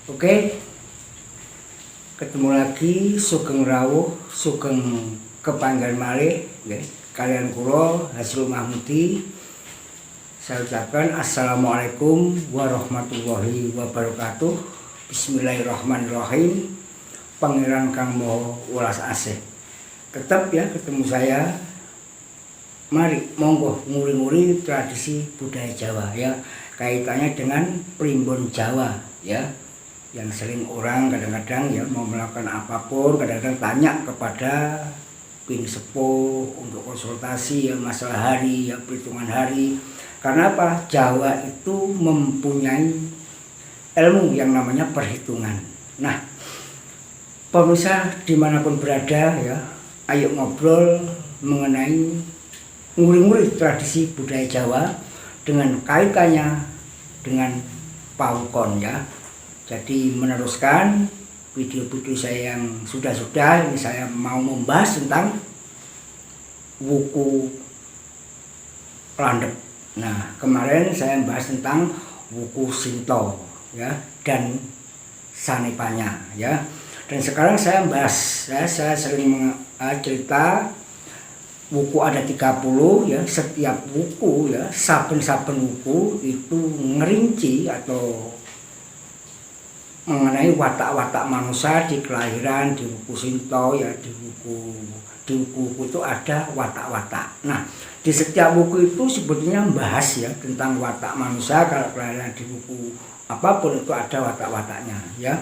Oke, ketemu lagi Sugeng Rawuh, Sugeng Kepanggian malih nggih. Kalian kula Hasrul Mahmudi. Saya ucapkan Assalamualaikum warahmatullahi wabarakatuh. Bismillahirrahmanirrahim. Pangeran Kang Maha Welas Asih. Tetap ya ketemu saya. Mari monggo nguri-nguri tradisi budaya Jawa ya. Kaitannya dengan primbon Jawa ya. Yang sering orang kadang-kadang ya mau melakukan apapun kadang-kadang tanya kepada pin sepuh untuk konsultasi ya masalah hari ya perhitungan hari. Karena apa? Jawa itu mempunyai ilmu yang namanya perhitungan. Nah, pemirsa dimanapun berada ya, ayo ngobrol mengenai nguri-nguri tradisi budaya Jawa dengan kaitannya dengan pawukon ya. Jadi meneruskan video-video saya yang sudah-sudah, ini saya mau membahas tentang wuku landep. Nah, kemarin saya membahas tentang wuku Sinto ya dan sanepanya ya. Dan sekarang saya membahas ya, saya sering cerita wuku ada 30 ya. Setiap wuku ya, saben-saben wuku itu ngerinci atau mengenai watak-watak manusia di kelahiran, di wuku Sinto ya, di wuku itu ada watak-watak. Nah, di setiap wuku itu sebetulnya membahas ya tentang watak manusia. Kalau kelahiran di wuku apapun itu ada watak-wataknya ya.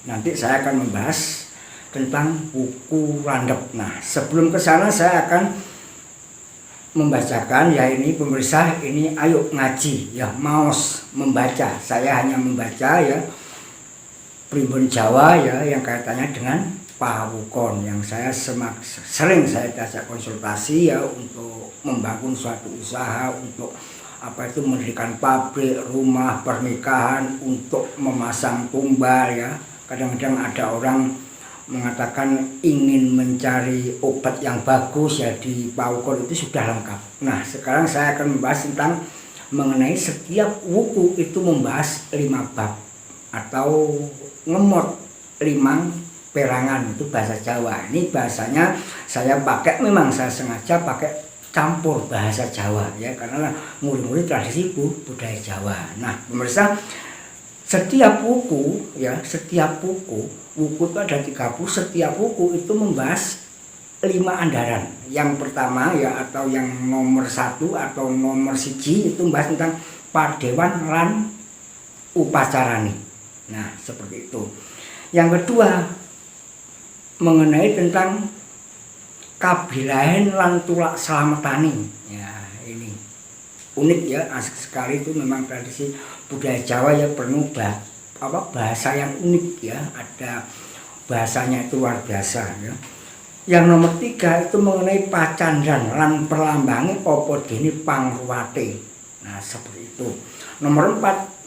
Nanti saya akan membahas tentang wuku landep. Nah, sebelum ke sana saya akan membacakan ya, ini pemirsa, ini ayo ngaji ya, maos membaca. Saya hanya membaca ya primbon Jawa ya yang kaitannya dengan pawukon yang saya sering saya diajak konsultasi ya untuk membangun suatu usaha, untuk apa itu mendirikan pabrik, rumah, pernikahan, untuk memasang tumbal ya. Kadang-kadang ada orang mengatakan ingin mencari obat yang bagus ya, di pawukon itu sudah lengkap. Nah, sekarang saya akan membahas tentang mengenai setiap wuku itu membahas 5 bab atau ngemot 5 perangan, itu bahasa Jawa. Ini bahasanya saya pakai, memang saya sengaja pakai campur bahasa Jawa ya, karena nguri-nguri tradisi budaya Jawa. Nah, pemirsa, setiap wuku ya, setiap wuku itu ada 30, setiap wuku itu membahas 5 andaran. Yang pertama ya, atau yang nomor 1 atau nomor 1 itu membahas tentang padewan lan upacarani. Nah, seperti itu. Yang kedua mengenai tentang kabilahen lan tulak slametani. Ya, ini unik ya, asik sekali. Itu memang tradisi budaya Jawa ya, penuh bahasa yang unik ya, ada bahasanya itu luar biasa ya. Yang nomor 3 itu mengenai pacandran lan perlambange apa dene pangruwate. Nah, seperti itu. Nomor 4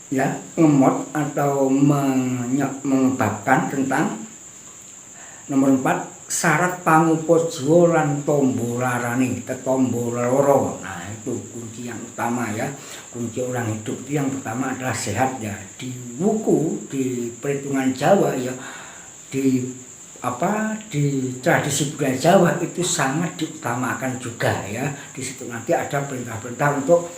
ya, ngemot atau menyebabkan tentang nomor 4 syarat pangupajiwa lan tombolarane, tetombo loro. Nah, itu kunci yang utama ya. Kunci orang hidup itu yang pertama adalah sehat ya. Di wuku, di perhitungan Jawa ya, di tradisi budaya Jawa itu sangat diutamakan juga ya. Di situ nanti ada perintah-perintah untuk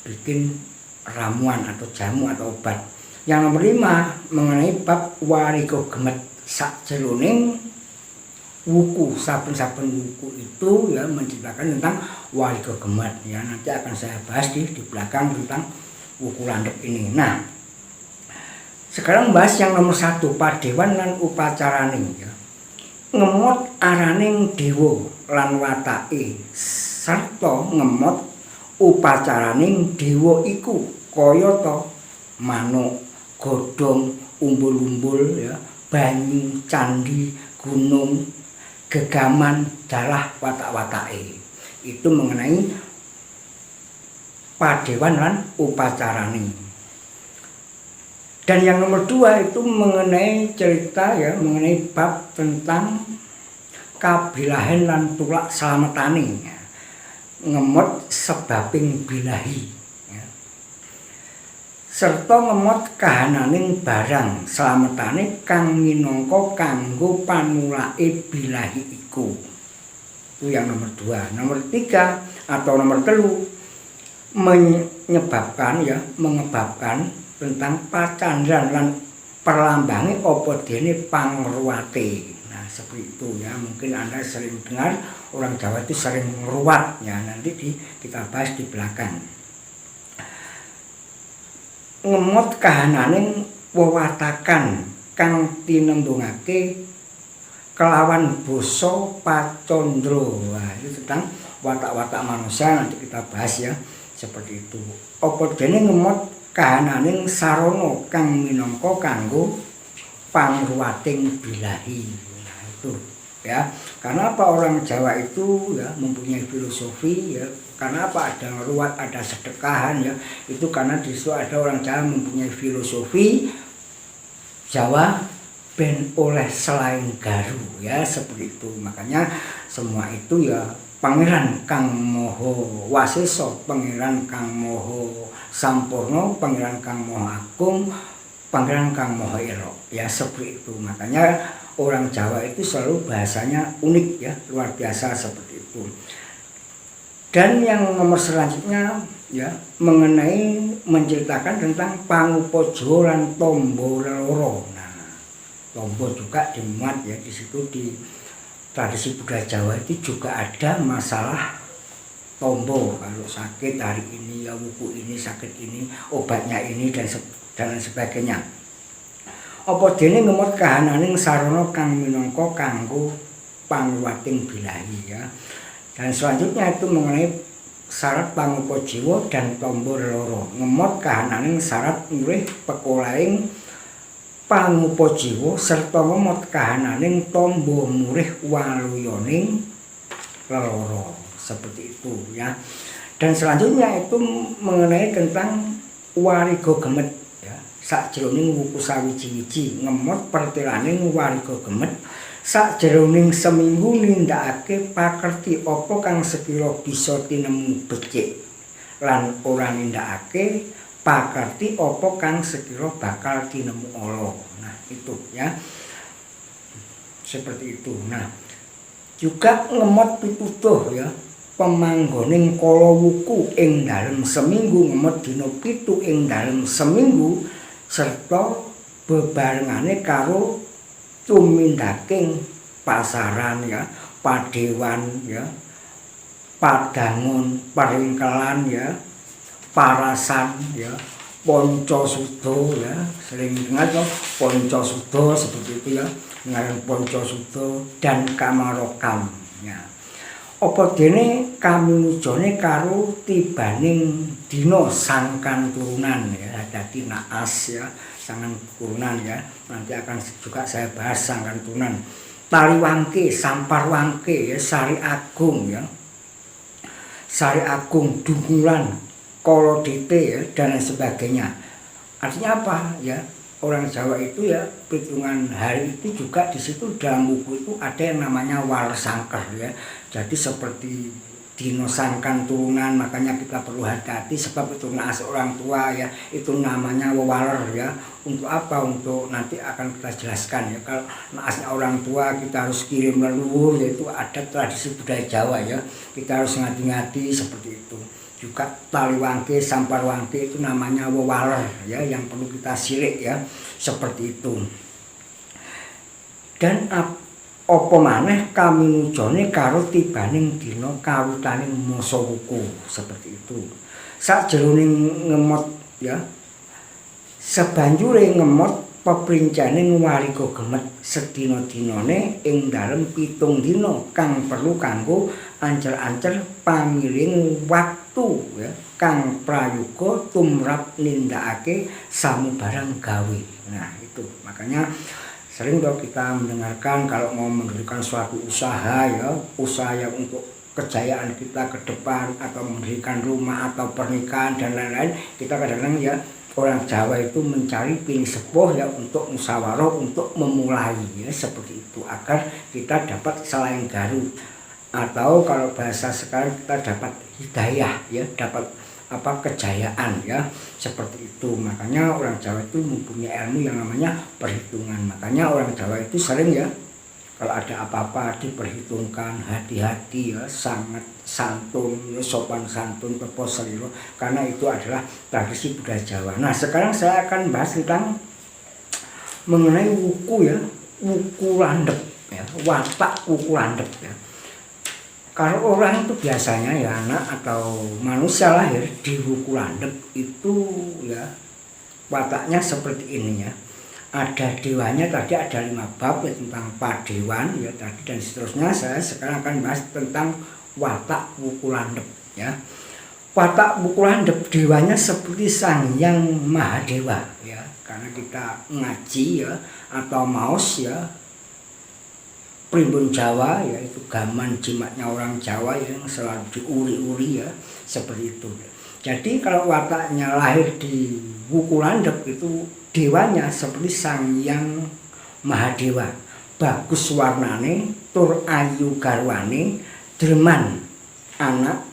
bikin ramuan atau jamu atau obat. Yang nomor 5 mengenai bab wariko gemet. Sakjeroning wuku, saben-saben wuku itu ya menciptakan tentang wariko gemet ya. Nanti akan saya bahas di belakang tentang wuku landep ini. Nah, sekarang bahas yang nomor 1, padewan lan upacarane ya. Ngemot araning dewa lan watake sarta ngemot upacaraning dewa iku kayata manuk, godhong, umbul-umbul ya, banyu, candi, gunung, gegaman, dalah watak-watake. Itu mengenai padewan lan upacarane. Dan yang nomor 2 itu mengenai cerita ya, mengenai bab tentang kabilahen lan tulak slametane ya. Ngemot sebabing bilahi ya. serta ngemot kahananing barang slametane kang minangka kanggo panulake bilahi iku. Itu yang nomor 2. Nomor 3 atau nomor 3 menyebabkan tentang pacandran lan perlambange apa dene pangruwate. Nah, seperti itu ya. Mungkin Anda sering dengar orang Jawa itu sering ngruwat ya. Nanti kita bahas di belakang. Ngemot kahananing wewatakan kang tinembungake kelawan basa pacandra. Wah, itu tentang watak-watak manusia nanti kita bahas ya. Seperti itu. Apa dene ngemot kahananing sarana kang minangka kanggo pangruwating bilahi. Nah, itu ya. Karena apa orang Jawa itu ya mempunyai filosofi ya. Karena apa ada ngeruat, ada sedekahan ya. Itu karena di situ ada orang Jawa mempunyai filosofi Jawa ben oleh selain garu ya, seperti itu. Makanya semua itu ya Pangeran Kang Maha Wasesa, Pangeran Kang Maha Sampurna, Pangeran Kang Maha Agung, Pangeran Kang Maha Elok ya, seperti itu. Makanya orang Jawa itu selalu bahasanya unik ya, luar biasa seperti itu. Dan yang nomor selanjutnya ya mengenai menceritakan tentang pangupaja lan tombo leloro. Nah, tombo juga dimuat ya di situ. Di tradisi budaya Jawa itu juga ada masalah tombo. Kalau sakit hari ini ya wuku ini, sakit ini, obatnya ini dan lain sebagainya. Apa dene ngemot kahananing sarana kang minangka kanggo pangruwating bilahi ya. Dan selanjutnya itu mengenai syarat pangupajiwa dan tombo loro. Ngemot kahananing syarat nurih pekolahing pangupajiwa serta ngemot kahananing tombo murih waluyaning loro. Seperti itu ya. Dan selanjutnya itu mengenai tentang wariga gemet ya. Sakjroning wuku sawiji-wiji ngemot pertelaning wariga gemet sakjroning seminggu nindakake pakerti apa kang sekira bisa tinemu becik lan ora nindakake pakerti apa kang sekira bakal tinemu ala. Nah, itu ya. Seperti itu. Nah, juga ngemot pituduh ya. Pemanggoning kala wuku ing dalem seminggu, ngemot dina 7 ing dalem seminggu serta bebarengane karo tumindaking pasaran ya, padewan ya, padangun, peringkelan ya, parasan ya, poncosudha ya, sering dengar ya poncosudha seperti itu ya, ngaran poncosudha dan kamarokam ya. Apa dene kaminujane karo tibaning dina sangkan turunan ya, dadi naas ya, sangkan turunan ya. Nanti akan juga saya bahas sangkan turunan. Tari wangke, sampar wangke ya, sari agung ya. Sari agung, dungulan, kolodite ya, dan lain sebagainya. Artinya apa ya? Orang Jawa itu ya perhitungan hari itu juga di situ dalam buku itu ada yang namanya walsangker ya. Jadi seperti dino sangkan turunan, makanya kita perlu hati-hati sebab itu naas orang tua ya, itu namanya wewaler ya. Untuk apa? Untuk nanti akan kita jelaskan ya. Kalau naasnya orang tua kita harus kirim leluhur, yaitu ada tradisi budaya Jawa ya. Kita harus ngati-ngati seperti itu. Juga tali wangke, sampar wangke itu namanya wewaler ya, yang perlu kita silik ya, seperti itu. Dan apa maneh kaminujane karo tibaning dina kawitaning masa wuku, seperti itu. Sakjroning ngemot ya, sebanjure ngemot peprincaning wariga gemet sedina-dinane ing dalem 7 dina kang perlu kanggo ancel-ancel pamiring waktu ya, kang prayoga tumrap nindakake samubarang gawe. Nah, itu makanya sering kalau kita mendengarkan kalau mau mendirikan suatu usaha ya, usaha yang untuk kejayaan kita ke depan atau mendirikan rumah atau pernikahan dan lain-lain, kita kadang-kadang ya orang Jawa itu mencari pilih sepuh ya untuk musyawarah untuk memulai ya, seperti itu agar kita dapat selain garu, atau kalau bahasa sekarang kita dapat hidayah ya, dapat kejayaan ya, seperti itu. Makanya orang Jawa itu mempunyai ilmu yang namanya perhitungan. Makanya orang Jawa itu sering ya kalau ada apa-apa diperhitungkan, hati-hati ya, sangat santun, sopan santun, peposeliro, karena itu adalah tradisi budaya Jawa. Nah sekarang saya akan bahas tentang mengenai wuku ya, wuku landep ya, watak wuku landep ya. Kalau orang itu biasanya ya, anak atau manusia lahir di wuku landep itu ya wataknya seperti ini ya. Ada dewanya, tadi ada 5 bab ya, tentang padewan ya tadi dan seterusnya. Saya sekarang akan bahas tentang watak wuku landep ya. Watak wuku landep, dewanya seperti Sang Hyang Mahadewa ya, karena kita ngaji ya atau maos ya primbon Jawa ya, itu gaman jimatnya orang Jawa yang selalu diuri-uri ya, seperti itu. Jadi kalau wataknya lahir di wuku landep itu dewanya seperti Sang Hyang Mahadewa, bagus warnane, tur ayu garwane, dreman anak,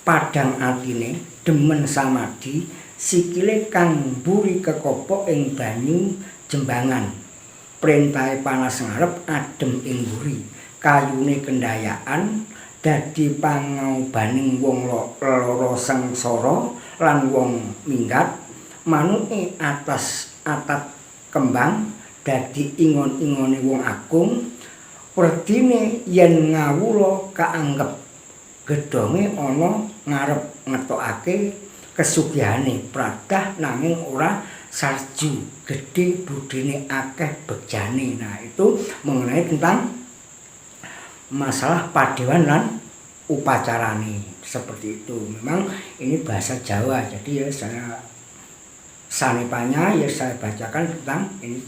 padang atine, demen samadi, sikile kang mburi kekopok ing banyu jembangan, perintahe panas ngarep adem ing mburi, kayune kendayaan, dadi pangobaning wong lara sengsara lan wong minggat, manuke atas atap kembang, dadi ingon-ingone wong agung, werdine yen ngawula kaanggep, gedhonge ana ngarep ngetokake kesugihane, pradah nanging ora sarju, gedhe budine akeh begjane. Nah itu mengenai tentang masalah padewan dan upacarane, seperti itu. Memang ini bahasa Jawa, jadi ya saya sanepanya ya saya bacakan tentang ini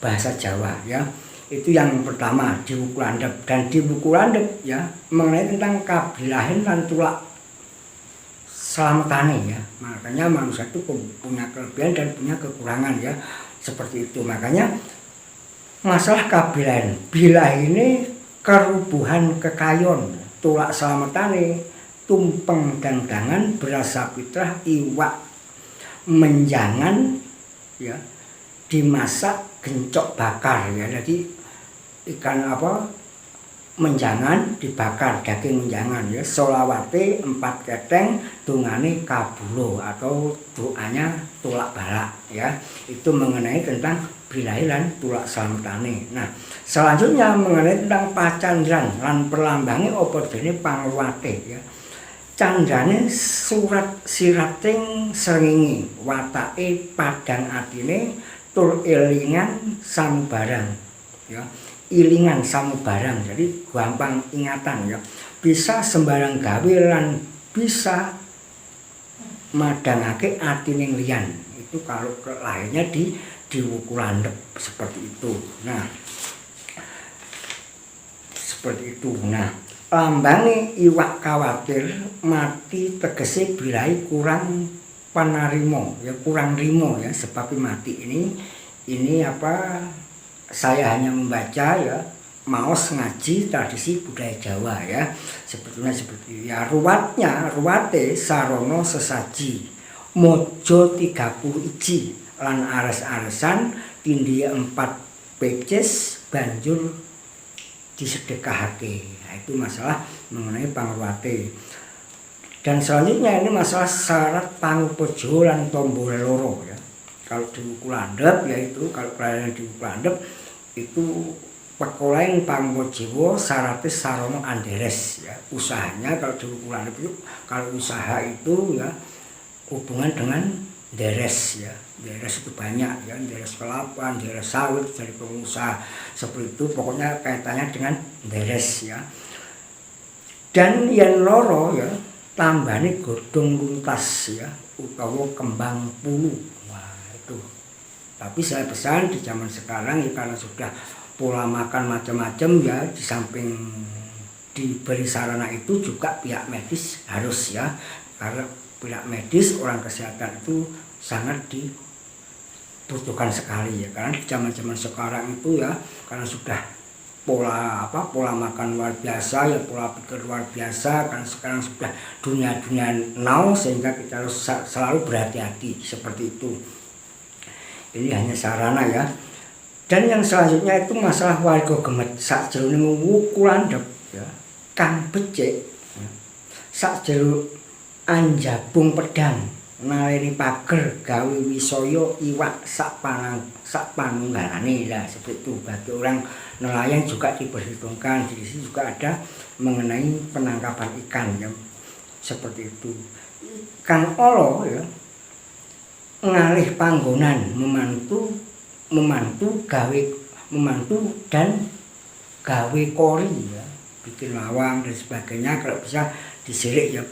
bahasa Jawa ya. Itu yang pertama di wuku landep. Dan di wuku landep ya mengenai tentang kabilahin lan tulak selamatane ya. Makanya manusia itu punya kelebihan dan punya kekurangan ya, seperti itu. Makanya masalah kabilahin, bilah ini kerubuhan kekayon, tulak selamatane, tumpeng dangdangan, berasa fitrah, iwak menjangan ya, dimasak gencok bakar ya. Jadi ikan menjangan dibakar, daging menjangan ya. Solawate 4 keteng, dungane kabulo atau doanya tulak balak ya. Itu mengenai tentang bilahilan tulak slametane. Nah selanjutnya mengenai tentang pacandran lan perlambange apa dene pangluwate ya. Candrane surat sirating srengenge, watake padang atine, tur elingan samubarang ya. Ilingan samubarang, jadi gampang ingatan ya. Bisa sembarang gawe lan bisa madangake atine liyan. Itu kalau lahirnya di wuku landep, seperti itu. Nah seperti itu. Nah lambange iwak kawatir, mati tegese birai kurang panarimo ya, kurang rimo ya, sebab mati ini saya hanya membaca ya, maos ngaji tradisi budaya Jawa ya, sebetulnya seperti ya. Ruwate sarono sesaji, mojo 31 lan ares-aresan, tindhi 4 peces, banjur disedekahake. Nah, itu masalah mengenai pangruwate. Dan selanjutnya ini masalah syarat pangupejo lan tombol loro ya. Kalau di wuku landep yaitu kalau kalian di wuku landep itu pekoleng pangupejo syaratnya sarono anderes ya. Usahanya kalau di wuku landep itu, kalau usaha itu ya hubungan dengan deres ya. Deres itu banyak ya, deres kelapa, deres sawit, dari pengusaha seperti itu, pokoknya kaitannya dengan deres ya. Dan yen loro ya tambane godhong luntas ya, utawa kembang pulu. Wah itu. Tapi saya pesan di zaman sekarang ya, karena sudah pola makan macam-macam ya, di samping diberi sarana itu juga pihak medis harus ya, karena pihak medis orang kesehatan itu sangat dibutuhkan sekali ya, karena di zaman-zaman sekarang itu ya, karena sudah pola makan luar biasa, ya pola pikir luar biasa, kan sekarang sudah dunia now, sehingga kita harus selalu berhati-hati seperti itu. Ini hanya sarana ya. Dan yang selanjutnya itu masalah warga gemet sakjroning wuku landhep ya, kang becik ya, sakjero anjabung pedang naleni pager gawe wisaya iwak sak panunggalane lah, seperti itu. Bagi orang nelayan juga diperhitungkan, di sini juga ada mengenai penangkapan ikan ya, seperti itu. Kang Olo ya ngalih panggonan memantu dan gawe kori ya, bikin lawang dan sebagainya. Kalau bisa disirik ya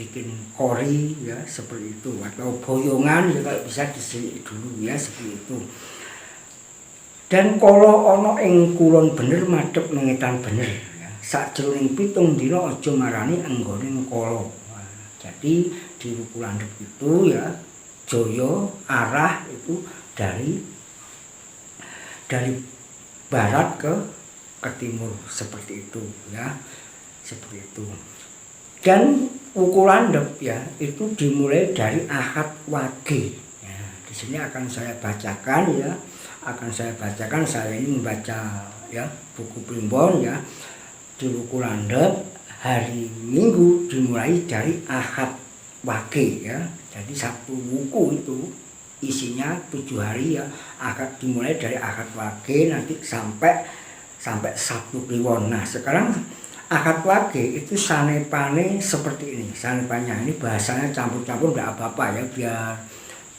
bikin kori ya, seperti itu. Atau boyongan ya kalau bisa disirik dulu ya, seperti itu. Dan kala ana ing kulon bener madhep mengetan bener ya, sakjroning 7 dina aja marani anggoning kala. Jadi di wuku landhep itu ya, Jaya arah itu dari barat ke timur, seperti itu ya, seperti itu. Dan wuku landhep ya itu dimulai dari Ahad Wage ya. Di sini akan saya bacakan ya, saya ini membaca ya buku primbon ya. Di wuku landhep hari Minggu dimulai dari Ahad Wage ya. Jadi satu wuku itu isinya 7 hari ya, dimulai dari Ahad Wage nanti sampai Sabtu Kliwon. Nah sekarang Ahad Wage itu sanepane seperti ini. Sanepannya ini bahasanya campur-campur enggak apa-apa ya,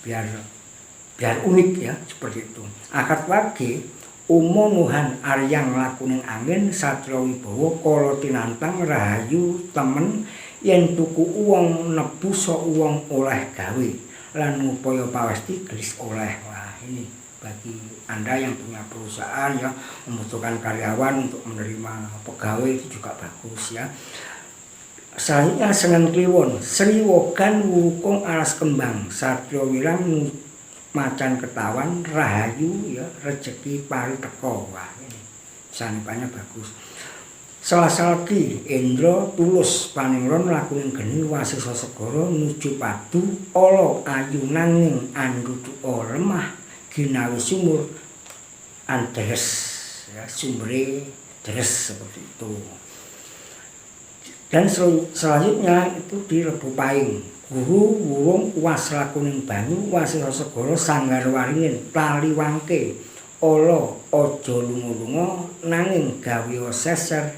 biar unik ya, seperti itu. Ahad Wage umo nuhan aryang lakuning angin satya wibawa kala tinantang rahayu temen yen tuku uang nebusa uang oleh gawe lan ngupaya pawesti gelis oleh. Wah ini bagi Anda yang punya perusahaan ya, membutuhkan karyawan untuk menerima pegawai, itu juga bagus ya. Selanjutnya Senen Kliwon Sriwogan wukung alas kembang satya wirang macan ketawan rahayu ya, rejeki pari teko. Wah ini sanepannya bagus. Selasa Legi Indra tulus paningron lakuning geni wasisa segara nuju padu ala ayunan ning anduduka lemah ginawi sumur andres ya, sumbre deres, seperti itu. Dan selanjutnya itu di Rebu Pahing guru wurung uwas lakuning banyu wasisa segara sanggar waringin taliwangke ala aja lunga-lunga nanging gawe seser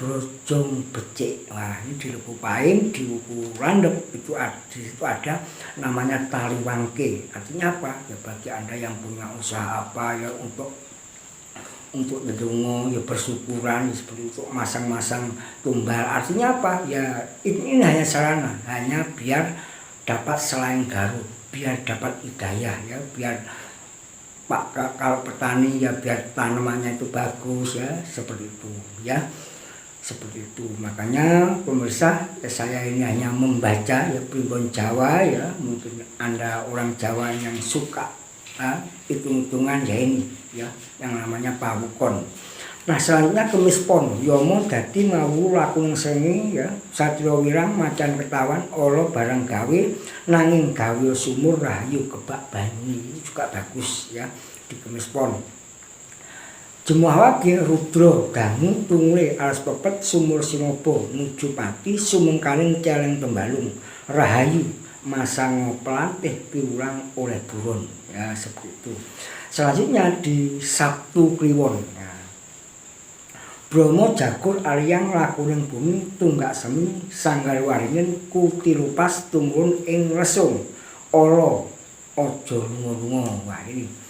brojong becik. Wah ini di Rebu Pahing, di wuku landhep itu di situ ada namanya taliwangke. Artinya apa? Ya bagi Anda yang punya usaha apa ya, untuk ndedonga ya, bersyukuran ya, seperti itu, masang-masang tumbal. Artinya apa? Ya ini hanya sarana, hanya biar dapat selain garut, biar dapat hidayah ya, biar kalau petani ya biar tanamannya itu bagus ya, seperti itu ya. Seperti itu. Makanya pemirsa ya, saya ini hanya membaca ya primbon Jawa ya. Mungkin Anda orang Jawa yang suka hitung-hitungan ya ini ya, yang namanya pawukon. Nah selanjutnya Kemis Pon yomo dadi mawu lakuning seni ya, satya wirang macan ketawan ala barang gawe nanging gawe sumur rahayu kebak banyu. Ini juga bagus ya di Kemis Pon. Jemuah Wage Rudra dangu tungule alas pepet sumur sinopo nuju pati sumengkaning celeng tembalung rahayu masang pelantih piwulang oleh buron ya, seperti itu. Selanjutnya di Sabtu Kliwon ya. Bromo jagur aryang lakuning bumi tunggak semi sanggar waringin kutilupas tumurun ing resung ala aja lunga-lunga. Wah ini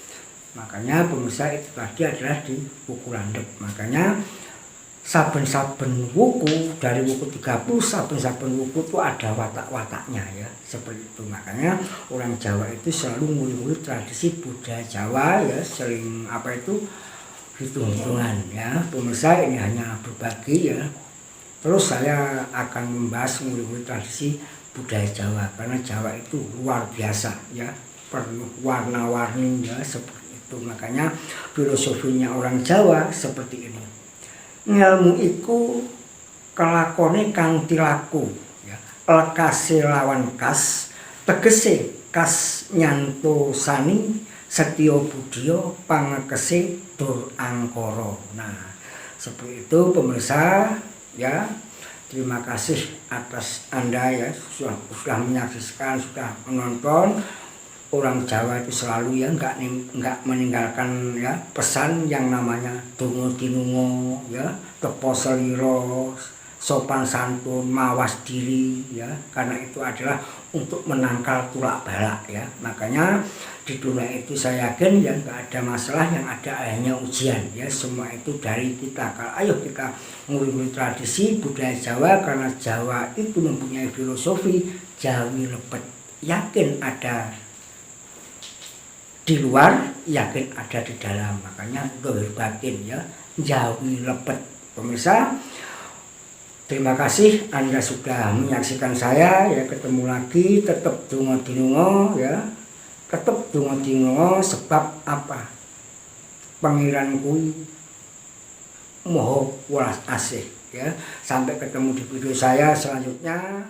makanya pemirsa itu tadi adalah di wuku landhep. Makanya saben-saben wuku dari wuku 30 saben-saben wuku itu ada watak-wataknya ya, seperti itu. Makanya orang Jawa itu selalu nguri-nguri tradisi budaya Jawa ya, sering hitung-hitungan ya. Pemirsa ini hanya berbagi ya. Terus saya akan membahas nguri-nguri tradisi budaya Jawa, karena Jawa itu luar biasa ya, penuh warna-warni ya, seperti itu. itu. Makanya filosofinya orang Jawa seperti ini. Ngelmu iku kelakone kang tilaku, ya. Lekase lawan kas, tegese kas nyanto sani, setya budya pangekese dur angkara. Nah, seperti itu pemirsa, ya. Terima kasih atas Anda ya sudah menyaksikan, sudah menonton. Orang Jawa itu selalu ya nggak meninggalkan ya pesan yang namanya donga tinunga, ya, tepa selira, sopan santun, mawas diri, ya, karena itu adalah untuk menangkal tulak balak, ya. Makanya di dunia itu saya yakin ya nggak ada masalah, yang ada hanya ujian, ya. Semua itu dari kita. Kalau ayo kita nguri tradisi budaya Jawa, karena Jawa itu mempunyai filosofi Jawi lepet, yakin ada di luar, yakin ada di dalam. Makanya dohir batin, ya, Jawi lepet. Pemirsa, terima kasih Anda sudah menyaksikan saya, ya. Ketemu lagi, tetap donga dinunga, ya, tetap donga dinunga. Sebab apa? Pangeran kuwi Maha Welas Asih, ya. Sampai ketemu di video saya selanjutnya.